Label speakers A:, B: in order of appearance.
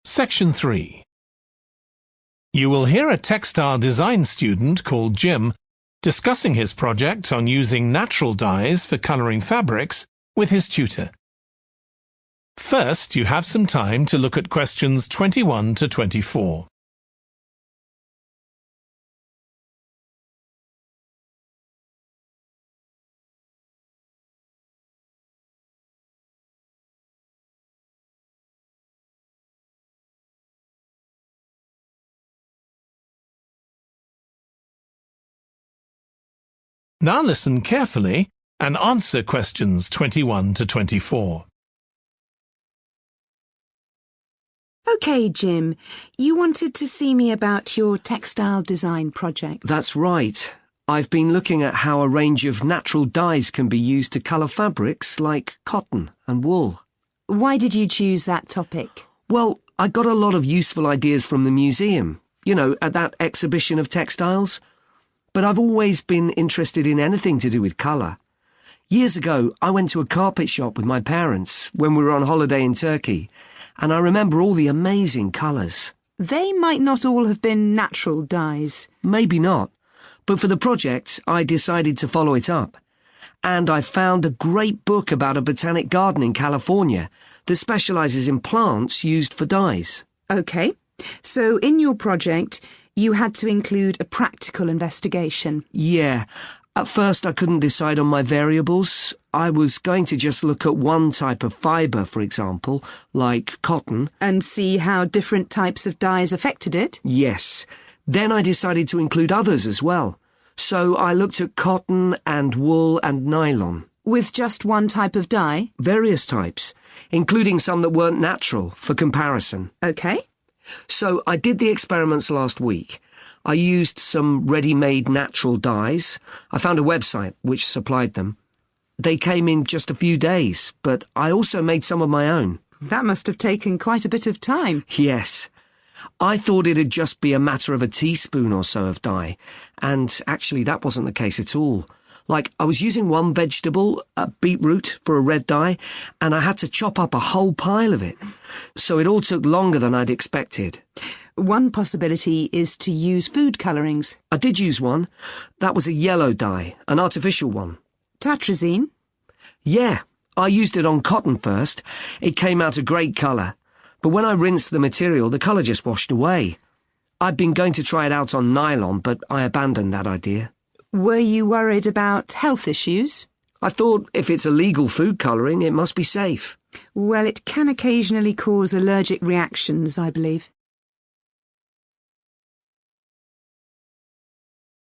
A: Section 3. You will hear a textile design student called Jim discussing his project on using natural dyes for colouring fabrics with his tutor. First, you have some time to look at questions 21 to 24. Now listen carefully and answer questions 21 to 24.
B: OK, Jim, you wanted to see me about your textile design project.
C: That's right. I've been looking at how a range of natural dyes can be used to colour fabrics like cotton and wool.
B: Why did you choose that topic?
C: Well, I got a lot of useful ideas from the museum, at that exhibition of textiles. But I've always been interested in anything to do with colour. Years ago, I went to a carpet shop with my parents when we were on holiday in Turkey, and I remember all the amazing colours.
B: They might not all have been natural dyes.
C: Maybe not, but for the project, I decided to follow it up. And I found a great book about a botanic garden in California that specialises in plants used for dyes.
B: OK, so in your project, you had to include a practical investigation.
C: Yeah. At first I couldn't decide on my variables. I was going to just look at one type of fibre, for example, like cotton.
B: And see how different types of dyes affected it?
C: Yes. Then I decided to include others as well. So I looked at cotton and wool and nylon.
B: With just one type of dye?
C: Various types, including some that weren't natural, for comparison.
B: OK.
C: So I did the experiments last week. I used some ready-made natural dyes. I found a website which supplied them. They came in just a few days, but I also made some of my own.
B: That must have taken quite a bit of time.
C: Yes. I thought it'd just be a matter of a teaspoon or so of dye, and actually that wasn't the case at all. Like, I was using one vegetable, a beetroot, for a red dye, and I had to chop up a whole pile of it. So it all took longer than I'd expected.
B: One possibility is to use food colourings.
C: I did use one. That was a yellow dye, an artificial one.
B: Tartrazine?
C: Yeah, I used it on cotton first. It came out a great colour. But when I rinsed the material, the colour just washed away. I'd been going to try it out on nylon, but I abandoned that idea.
B: Were you worried about health issues?
C: I thought if it's illegal food colouring, it must be safe.
B: Well, it can occasionally cause allergic reactions, I believe.